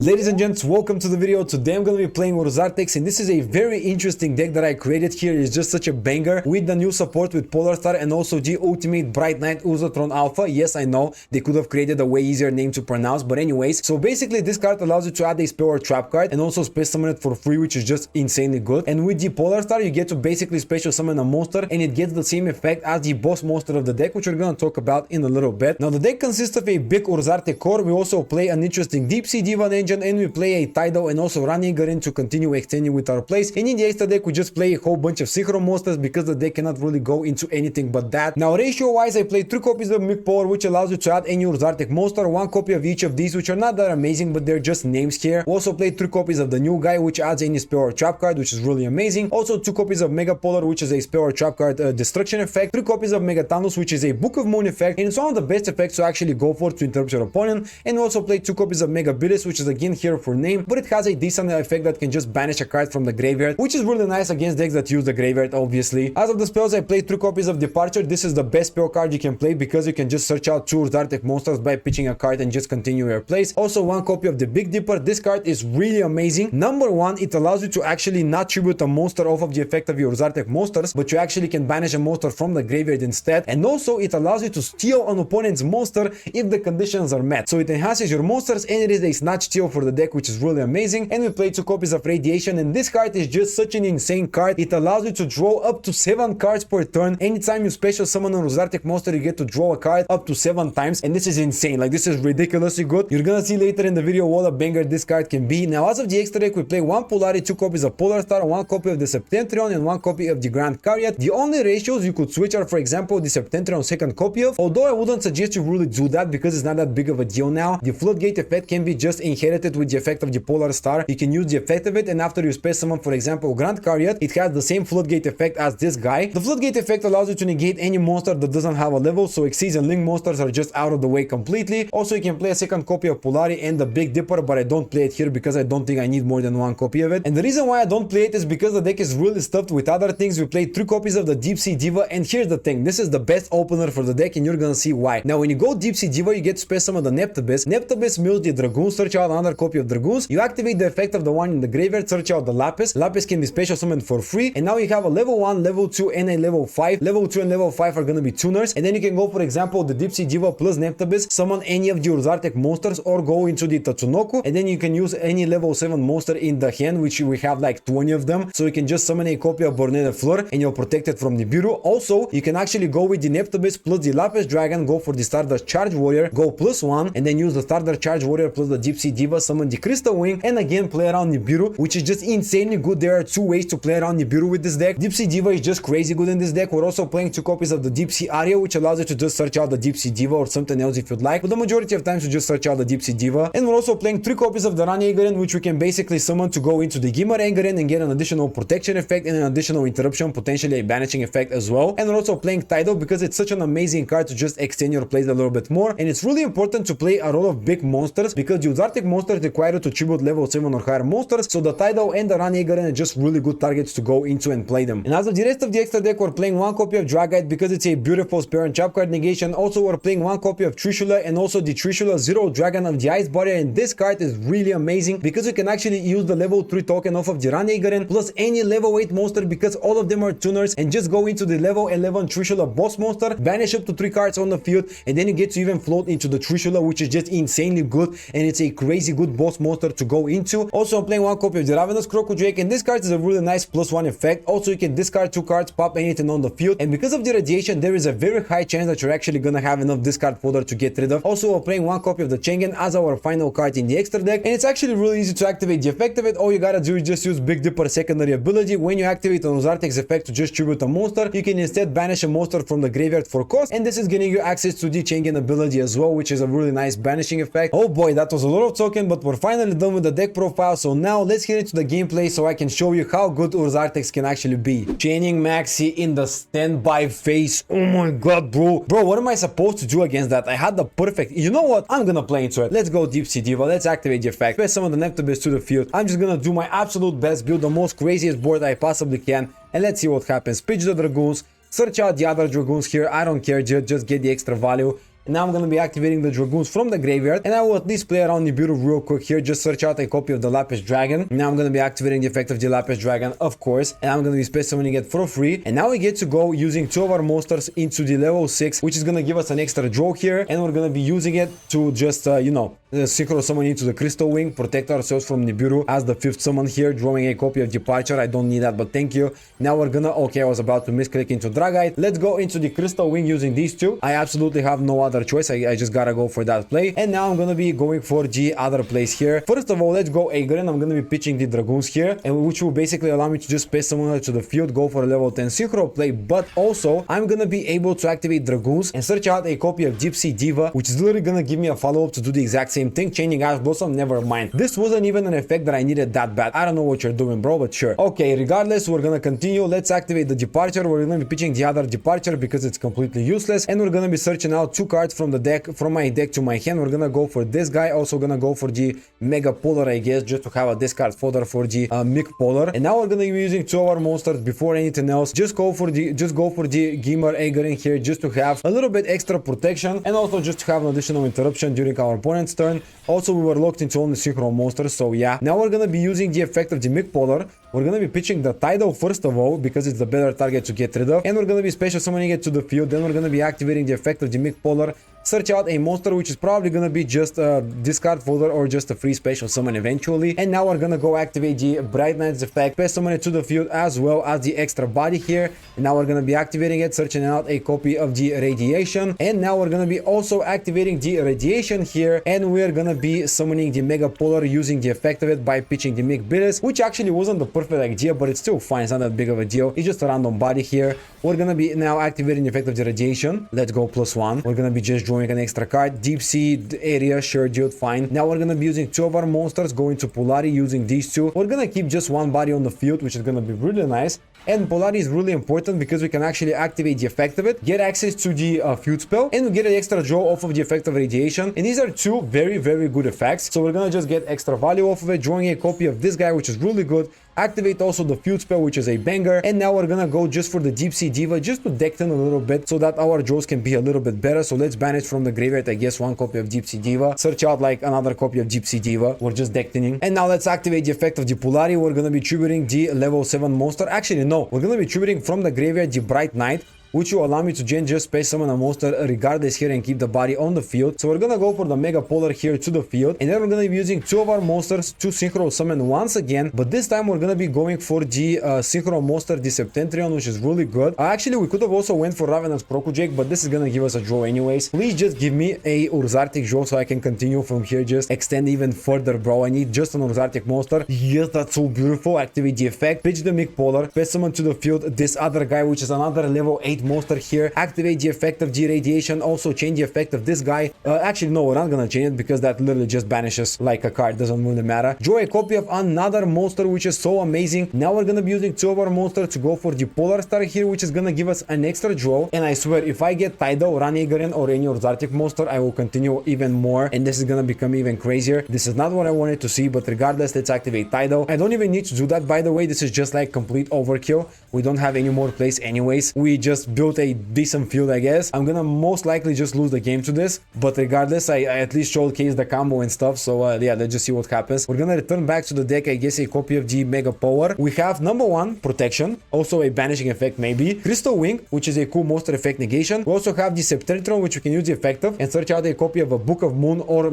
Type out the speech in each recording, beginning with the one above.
Ladies and gents, welcome to the video. Today I'm going to be playing Ursarctic, and this is a very interesting deck that I created here. It's just such a banger with the new support with Polar Star and also the ultimate Bright Knight Ursarctic Alpha. Yes, I know they could have created a way easier name to pronounce, but anyways. So basically this card allows you to add a spell or trap card and also space summon it for free, which is just insanely good. And with the Polar Star you get to basically special summon a monster and it gets the same effect as the boss monster of the deck, which we're going to talk about in a little bit. Now the deck consists of a big Ursarctic core. We also play an interesting Deep Sea Diva engine, and we play a Tidal and also running Garin to continue extending with our plays. And in the extra deck we just play a whole bunch of synchro monsters because the deck cannot really go into anything but that. Now ratio wise I play 3 copies of Mick Power, which allows you to add any Ursarctic monster, 1 copy of each of these, which are not that amazing but they're just names here. We also play 3 copies of the new guy, which adds any spell or trap card, which is really amazing. Also 2 copies of Mega Polar, which is a spell or trap card destruction effect. 3 copies of Megatanus, which is a Book of Moon effect, and it's one of the best effects to actually go for to interrupt your opponent. And we also play 2 copies of Mega Bilis, which is again here for name, but it has a decent effect that can just banish a card from the graveyard, which is really nice against decks that use the graveyard, obviously. As of the spells, I played 3 copies of Departure. This is the best spell card you can play because you can just search out 2 Ursarctic monsters by pitching a card and just continue your plays. Also 1 copy of the Big Dipper. This card is really amazing. Number 1, it allows you to actually not tribute a monster off of the effect of your Ursarctic monsters, but you actually can banish a monster from the graveyard instead. And also it allows you to steal an opponent's monster if the conditions are met. So it enhances your monsters and it is a snatch steal for the deck, which is really amazing. And we play 2 copies of Radiation, and this card is just such an insane card. It allows you to draw up to 7 cards per turn. Anytime you special summon an Ursarctic monster, you get to draw a card up to 7 times, and this is insane. Like, this is ridiculously good. You're gonna see later in the video what a banger this card can be. Now, as of the extra deck, we play 1 Polari, 2 copies of Polar Star, 1 copy of the Septentrion, and 1 copy of the Grand Chariot. The only ratios you could switch are, for example, the Septentrion 2nd copy of, although I wouldn't suggest you really do that because it's not that big of a deal now. The Floodgate effect can be just inherited with the effect of the Polar Star. You can use the effect of it, and after you space summon, for example, Grand Chariot, it has the same Floodgate effect as this guy. The Floodgate effect allows you to negate any monster that doesn't have a level, so Xyz and Link monsters are just out of the way completely. Also, you can play a 2nd copy of Polari and the Big Dipper, but I don't play it here because I don't think I need more than 1 copy of it. And the reason why I don't play it is because the deck is really stuffed with other things. We play 3 copies of the Deep Sea Diva, and here's the thing, this is the best opener for the deck and you're gonna see why. Now, when you go Deep Sea Diva, you get to space summon the Neptibus. Neptibus mills the Dragoon, search out another copy of Dragoons. You activate the effect of the one in the graveyard, search out the Lapis. Lapis can be special summoned for free, and now you have a level 1, level 2, and a level 5. Level 2 and level 5 are gonna be tuners, and then you can go, for example, the Deep Sea Diva plus Neptibus, summon any of the Ursarctic monsters, or go into the Tatsunoku, and then you can use any level 7 monster in the hand, which we have like 20 of them, so you can just summon a copy of Borneo Fleur, and you'll protect it from Nibiru. Also, you can actually go with the Neptibus plus the Lapis Dragon, go for the Stardust Charge Warrior, go +1, and then use the Stardust Charge Warrior plus the Deep Sea Diva, summon the Crystal Wing, and again play around Nibiru, which is just insanely good. There are 2 ways to play around Nibiru with this deck. Deep Sea Diva is just crazy good in this deck. We're also playing 2 copies of the Deep Sea Aria, which allows you to just search out the Deep Sea Diva or something else if you'd like, but the majority of times you just search out the Deep Sea Diva. And we're also playing 3 copies of the Rani Garin, which we can basically summon to go into the Gimar Garin and get an additional protection effect and an additional interruption, potentially a banishing effect as well. And we're also playing Tidal because it's such an amazing card to just extend your plays a little bit more, and it's really important to play a roll of big monsters because the Ursarctic monsters require you to tribute level 7 or higher monsters, so the Tidal and the Rani Garin are just really good targets to go into and play them. And as of the rest of the extra deck, we're playing 1 copy of Dragite because it's a beautiful spare and trap card negation. Also, we're playing 1 copy of Trishula and also the Trishula Zero Dragon of the Ice Barrier, and this card is really amazing because you can actually use the level 3 token off of the Rani Garin plus any level 8 monster because all of them are tuners, and just go into the level 11 Trishula boss monster, banish up to 3 cards on the field, and then you get to even float into the Trishula, which is just insanely good, and it's a crazy good boss monster to go into. Also, I'm playing 1 copy of the Ravenous Crocodrake, and this card is a really nice +1 effect. Also, you can discard 2 cards, pop anything on the field, and because of the radiation, there is a very high chance that you're actually gonna have enough discard fodder to get rid of. Also, we're playing 1 copy of the Chengen as our final card in the extra deck, and it's actually really easy to activate the effect of it. All you gotta do is just use Big Dipper secondary ability. When you activate an Ursarctic's effect to just tribute a monster, you can instead banish a monster from the graveyard for cost, and this is giving you access to the Chengen ability as well, which is a really nice banishing effect. Oh boy, that was a lot of talking, but we're finally done with the deck profile, so now let's get into the gameplay so I can show you how good Ursarctics can actually be. Chaining Maxi in the standby phase. Oh my god, bro. Bro, what am I supposed to do against that? I had the perfect... You know what? I'm gonna play into it. Let's go Deep Sea Diva. Let's activate the effect. Space summon the Neptibus to the field. I'm just gonna do my absolute best, build the most craziest board I possibly can, and let's see what happens. Pitch the Dragoons. Search out the other Dragoons here. I don't care. Just get the extra value. And now I'm gonna be activating the Dragoons from the graveyard, and I will at least play around Nibiru real quick here, just search out a copy of the Lapis Dragon. Now I'm gonna be activating the effect of the Lapis Dragon, of course, and I'm gonna be space summoning it for free. And now we get to go using 2 of our monsters into the level 6, which is gonna give us an extra draw here, and we're gonna be using it to just synchro summon into the Crystal Wing, protect ourselves from Nibiru as the 5th summon here, drawing a copy of Departure. I don't need that, but thank you. Now we're gonna, okay, I was about to misclick into Dragite. Let's go into the Crystal Wing using these two. I absolutely have no other choice. I just gotta go for that play. And now I'm gonna be going for the other plays here. First of all, let's go Aegon. I'm gonna be pitching the Dragoons here, and which will basically allow me to just space summon to the field, go for a level 10 synchro play, but also I'm gonna be able to activate Dragoons and search out a copy of Gypsy Diva, which is literally gonna give me a follow-up to do the exact same thing, changing Ash Blossom. Never mind. This wasn't even an effect that I needed that bad. I don't know what you're doing, bro, but sure. Okay, regardless, we're gonna continue. Let's activate the Departure. We're gonna be pitching the other Departure because it's completely useless, and we're gonna be searching out 2 cards from the deck, from my deck to my hand. We're gonna go for this guy, also gonna go for the Mega Polar, I guess, just to have a discard fodder for the Mick Polar. And now we're gonna be using 2 of our monsters before anything else. Just go for the Gimmer Aegon here, just to have a little bit extra protection, and also just to have an additional interruption during our opponent's turn. Also, we were locked into only synchro monsters, so yeah. Now we're gonna be using the effect of the Mick Polar. We're gonna be pitching the Tidal first of all, because it's the better target to get rid of, and we're gonna be special summoning it to the field. Then we're gonna be activating the effect of the Mick Polar, search out a monster which is probably gonna be just a discard folder or just a free special summon eventually. And now we're gonna go activate the Bright Knight's effect, special summon it to the field as well as the extra body here. And now we're gonna be activating it, searching out a copy of the Radiation, and now we're gonna be also activating the Radiation here, and we're gonna be summoning the Mega Polar using the effect of it by pitching the Mick Billis, which actually wasn't the perfect idea, but it's still fine. It's not that big of a deal. It's just a random body here. We're gonna be now activating the effect of the Radiation. Let's go +1. We're gonna be just drawing an extra card. Deep Sea area, sure, dude, fine. Now we're gonna be using 2 of our monsters, going to Polari using these 2. We're gonna keep just 1 body on the field, which is gonna be really nice. And Polari is really important because we can actually activate the effect of it, get access to the field spell, and we get an extra draw off of the effect of Radiation. And these are 2 very, very good effects. So we're gonna just get extra value off of it, drawing a copy of this guy, which is really good. Activate also the field spell, which is a banger. And now we're gonna go just for the Deep Sea Diva, just to deck in a little bit so that our draws can be a little bit better. So let's banish from the graveyard, I guess, 1 copy of Deep Sea Diva, search out like another copy of Deep Sea Diva. We're just deck thinning. And now let's activate the effect of the Polari. We're gonna be tributing the level 7 monster. Actually, no, we're gonna be tributing from the graveyard the Bright Knight, which will allow me to just space summon a monster regardless here and keep the body on the field. So we're gonna go for the Mega Polar here to the field, and then we're gonna be using 2 of our monsters to synchro summon once again, but this time we're gonna be going for the synchro monster, the Septentrion, which is really good. Actually, we could have also went for Ravenous Crocojake, but this is gonna give us a draw anyways. Please just give me a Ursarctic draw so I can continue from here, just extend even further, bro. I need just an Ursarctic monster. Yes, that's so beautiful. Activate the effect, pitch the Mick Polar, space summon to the field this other guy, which is another level 8 monster here. Activate the effect of the Radiation, also change the effect of this guy. Actually, no, we're not gonna change it because that literally just banishes like a card, doesn't really matter. Draw a copy of another monster, which is so amazing. Now we're gonna be using 2 of our monsters to go for the Polar Star here, which is gonna give us an extra draw. And I swear, if I get Tidal, Ranigaren, or any Ursarctic monster, I will continue even more, and this is gonna become even crazier. This is not what I wanted to see, but regardless, let's activate Tidal. I don't even need to do that, by the way. This is just like complete overkill. We don't have any more plays anyways. We just built a decent field, I guess. I'm gonna most likely just lose the game to this, but regardless, I at least showcase the combo and stuff. So yeah, let's just see what happens. We're gonna return back to the deck, I guess, a copy of the Mega Power. We have number 1, Protection, also a banishing effect maybe. Crystal Wing, which is a cool monster effect negation. We also have the Septentrion, which we can use the effect of and search out a copy of a Book of Moon, or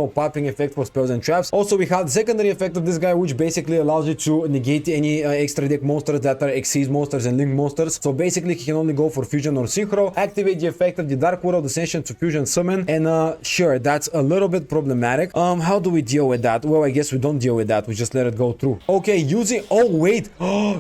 popping effect for spells and traps. Also, we have the secondary effect of this guy, which basically allows you to negate any extra deck monsters that are Xyz monsters and Link monsters. So basically, he can only go for Fusion or Synchro. Activate the effect of the Dark World Ascension to Fusion Summon, and sure, that's a little bit problematic. How do we deal with that? Well, I guess we don't deal with that, we just let it go through. Okay, using, oh wait,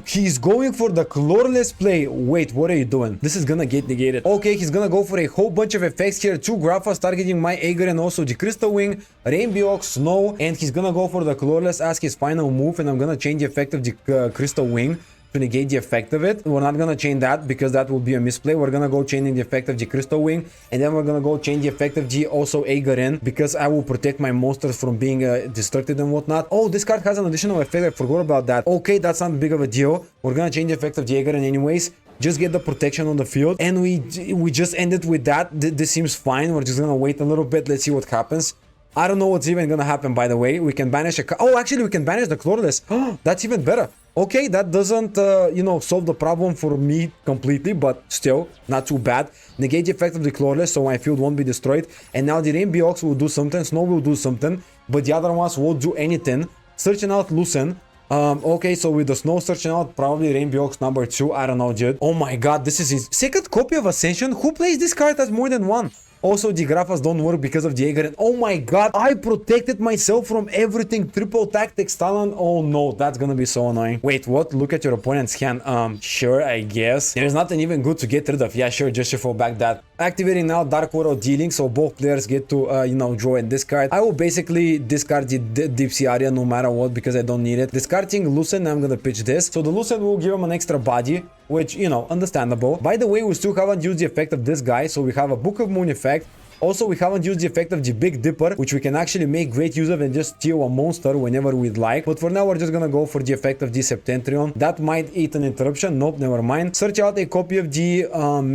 he's going for the Colorless play. Wait, what are you doing? This is gonna get negated. Okay, he's gonna go for a whole bunch of effects here, 2 Graphas targeting my Aegon and also the Crystal Wing, Rainbow, Snow, and he's gonna go for the Colorless as his final move, and I'm gonna change the effect of the Crystal Wing to negate the effect of it. We're not gonna change that because that will be a misplay. We're gonna go changing the effect of the Crystal Wing, and then we're gonna go change the effect of the also Aegon, because I will protect my monsters from being destructed and whatnot. Oh, this card has an additional effect. I forgot about that. Okay, that's not big of a deal. We're gonna change the effect of the Aegon anyways. just get the protection on the field, and we just ended with that. This seems fine. We're just gonna wait a little bit. Let's see what happens. I don't know what's even gonna happen, by the way. We can banish a... Oh, actually, we can banish the Clawless. That's even better. Okay, that doesn't, you know, solve the problem for me completely, but still, not too bad. Negate the effect of the Clawless, so my field won't be destroyed. And now the Rainbow Ox will do something, Snow will do something, but the other ones won't do anything. Searching out Loosen. Okay, so with the Snow searching out, probably Rainbow Ox number 2. I don't know, dude. Oh my god, this is his second copy of Ascension. Who plays this card as more than one? Also, the Grafas don't work because of the Aegir. Oh my god, I protected myself from everything. Triple Tactics Talon. Oh no, that's gonna be so annoying. Wait, what? Look at your opponent's hand. Sure, I guess. There's nothing even good to get rid of. Yeah, sure, just shuffle back that. Activating now Dark World Dealing, so both players get to, you know, draw in this card. I will basically discard the Deep Sea Area no matter what because I don't need it. Discarding Lucen, I'm gonna pitch this. So the Lucen will give him an extra body, which, you know, understandable. By the way, we still haven't used the effect of this guy, so we have a Book of Moon effect. Also, we haven't used the effect of the Big Dipper, which we can actually make great use of and just steal a monster whenever we'd like. But for now, we're just gonna go for the effect of the Septentrion. That might eat an interruption. Nope, never mind. Search out a copy of the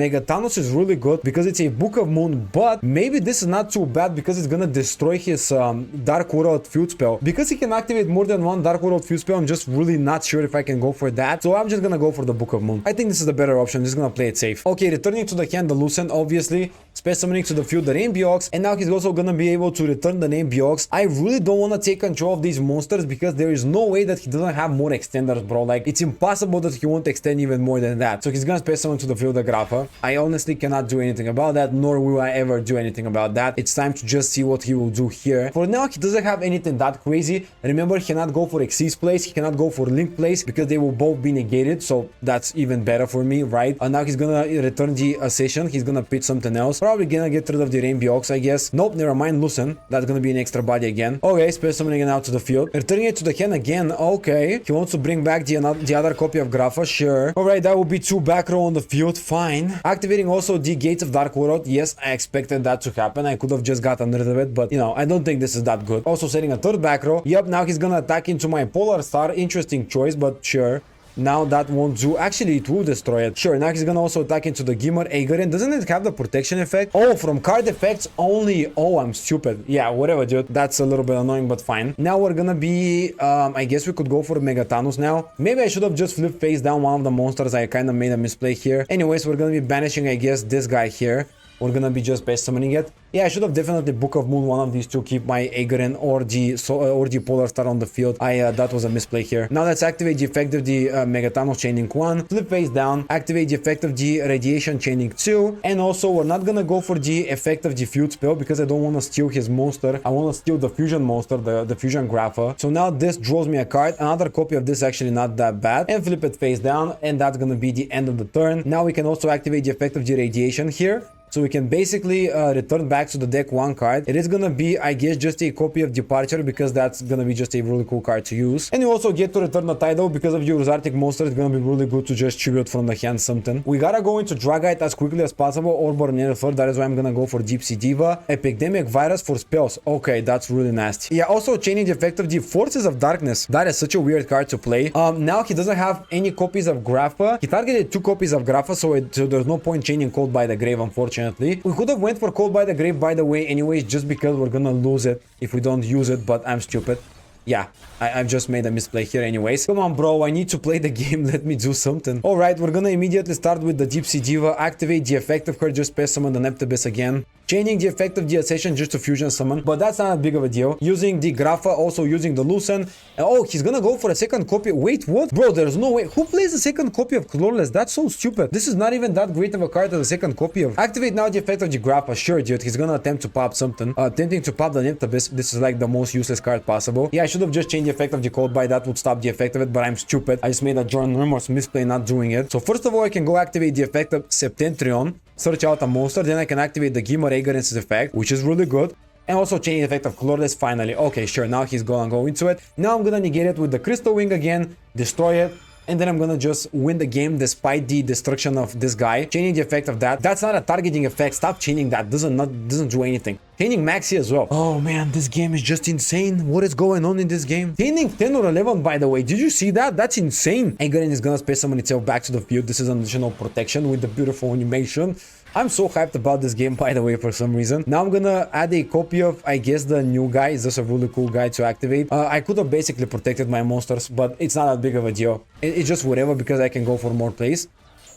Megathanos is really good because it's a Book of Moon, but maybe this is not too bad because it's gonna destroy his Dark World field spell. Because he can activate more than one Dark World field spell, I'm just really not sure if I can go for that. So I'm just gonna go for the Book of Moon. I think this is the better option. I'm just gonna play it safe. Okay, returning to the hand, the Lucent, obviously. Space Summoning to the field, the Rainbow Ox, and now he's also gonna be able to return the Rainbow Ox. I really don't want to take control of these monsters because there is no way that he doesn't have more extenders, bro. Like, it's impossible that he won't extend even more than that. So he's gonna Space Summon to the field the Grafa. I honestly cannot do anything about that, nor will I ever do anything about that. It's time to just see what he will do here. For now, he doesn't have anything that crazy. Remember, he cannot go for Xyz Place, he cannot go for Link Place because they will both be negated, so that's even better for me, right? And now he's gonna return the Ascension, he's gonna pitch something else. Probably gonna get rid of the Rainbow Ox, I guess. Nope, never mind, Lucen. That's gonna be an extra body again. Okay, Space Summoning it out to the field. Returning it to the hand again. Okay. He wants to bring back the other copy of Grafa. Sure. Alright, that will be 2 back row on the field. Fine. Activating also the Gates of Dark World. Yes, I expected that to happen. I could have just gotten rid of it, but you know, I don't think this is that good. Also setting a 3rd back row. Yep, now he's gonna attack into my Polar Star. Interesting choice, but sure. Now that won't do. Actually, it will destroy it. Sure, now he's gonna also attack into the Gimmer Aegir. Doesn't it have the protection effect? Oh, from card effects only. Oh, I'm stupid. Yeah, whatever, dude. That's a little bit annoying, but fine. Now we're gonna be... I guess we could go for Megathanos now. Maybe I should have just flipped face down one of the monsters. I kind of made a misplay here. Anyways, we're gonna be banishing, I guess, this guy here. We're gonna be just best summoning it. Yeah, I should have definitely Book of Moon one of these to keep my Aegir or the Polar Star on the field. That was a misplay here. Now let's activate the effect of the Megathanos Chaining 1. Flip face down. Activate the effect of the Radiation Chaining 2. And also, we're not gonna go for the effect of the Field spell because I don't want to steal his monster. I want to steal the Fusion monster, the Fusion Grafa. So now this draws me a card. Another copy of this actually not that bad. And flip it face down. And that's gonna be the end of the turn. Now we can also activate the effect of the Radiation here. So we can basically return back to the deck 1 card. It is gonna be, I guess, just a copy of Departure because that's gonna be just a really cool card to use. And you also get to return the Tidal because of your Ursarctic monster. It's gonna be really good to just tribute from the hand something. We gotta go into Dragite as quickly as possible or Borneo. That is why I'm gonna go for Deep Sea Diva. Epidemic Virus for spells. Okay, that's really nasty. Yeah, also changing the effect of the Forces of Darkness. That is such a weird card to play. Now he doesn't have any copies of Grafa. He targeted 2 copies of Grafa, so there's no point changing Cold by the Grave, unfortunately. We could have went for Cold by the Grave, by the way, anyways, just because we're gonna lose it if we don't use it, but I'm stupid. Yeah, I've just made a misplay here anyways. Come on, bro, I need to play the game. Let me do something. Alright, we're gonna immediately start with the Deep Sea Diva. Activate the effect of her, just Space Summon the Neptibus again. Changing the effect of the Ascension just to Fusion Summon, but that's not a big of a deal. Using the Grafa, also using the Lucen. Oh, he's gonna go for a second copy. Wait, what? Bro, there's no way. Who plays a second copy of Clawless? That's so stupid. This is not even that great of a card as a second copy of. Activate now the effect of the Grafa. Sure, dude, he's gonna attempt to pop something. Attempting to pop the Neptibus. This is like the most useless card possible. Yeah, I should have just changed the effect of the Cold by. That would stop the effect of it, but I'm stupid. I just made a ginormous misplay not doing it. So first of all, I can go activate the effect of Septentrion. Search out a monster, then I can activate the Gimmer Aegir's effect, which is really good. And also change the effect of Clawless finally. Okay, sure, now he's gonna go into it. Now I'm gonna negate it with the Crystal Wing again, destroy it, and then I'm gonna just win the game despite the destruction of this guy. Changing the effect of that. That's not a targeting effect. Stop changing that. Doesn't do anything. Chaining Maxi as well. Oh man, this game is just insane. What is going on in this game? Chaining 10 or 11, by the way. Did you see that? That's insane. Aghanim is gonna space summon itself back to the field. This is an additional protection with the beautiful animation. I'm so hyped about this game, by the way, for some reason. Now I'm gonna add a copy of, I guess, the new guy. It's just a really cool guy to activate. I could have basically protected my monsters, but it's not that big of a deal. It's just whatever, because I can go for more plays.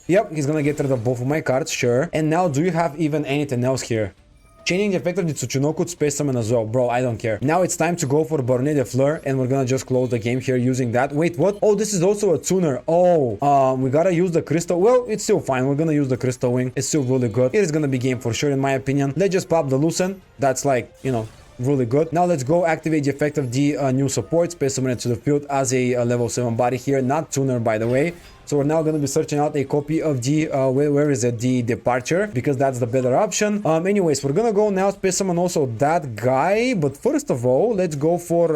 Yep, he's gonna get rid of both of my cards, sure. And now, do you have even anything else here? Chaining the effect of the Tsuchinoku space summon as well. Bro, I don't care. Now it's time to go for Borne de Fleur, and we're gonna just close the game here using that. Wait, what? Oh, this is also a tuner. Oh, we gotta use the crystal. Well, it's still fine. We're gonna use the crystal wing. It's still really good. It is gonna be game for sure, in my opinion. Let's just pop the Lucent. That's like, you know, really good. Now let's go activate the effect of the new support, space summon it to the field as a level 7 body here, not tuner, by the way. So we're now going to be searching out a copy of the where is it, the departure, because that's the better option. Anyways, we're gonna go now space summon also that guy, but first of all, let's go for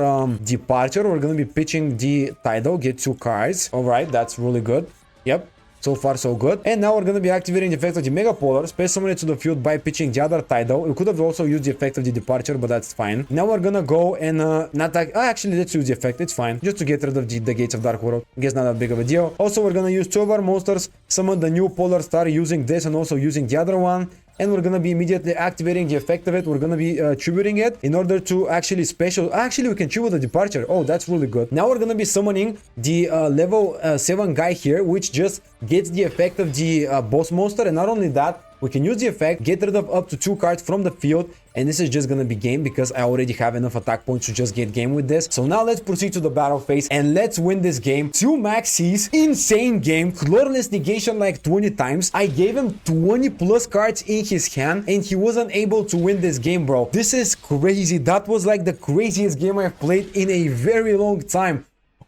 departure. We're gonna be pitching the Tidal, get 2 cards. All right, that's really good. Yep. So far, so good. And now we're going to be activating the effect of the Mega Polar, space summon it to the field by pitching the other Tidal. We could have also used the effect of the departure, but that's fine. Now we're going to go and not like... actually, let's use the effect. It's fine. Just to get rid of the Gates of Dark World. I guess not that big of a deal. Also, we're going to use 2 of our monsters, summon the new Polar Star using this and also using the other one. And we're gonna be immediately activating the effect of it. We're gonna be tributing it in order to actually special... Actually, we can tribute the departure. Oh, that's really good. Now we're gonna be summoning the level 7 guy here, which just gets the effect of the boss monster. And not only that, we can use the effect, get rid of up to 2 cards from the field, and this is just gonna be game because I already have enough attack points to just get game with this. So now let's proceed to the battle phase and let's win this game. 2 maxis, insane game, flawless negation like 20 times. I gave him 20 plus cards in his hand and he wasn't able to win this game, bro. This is crazy. That was like the craziest game I've played in a very long time.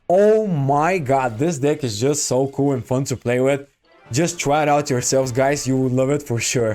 Oh my god, this deck is just so cool and fun to play with. Just try it out yourselves, guys. You will love it for sure.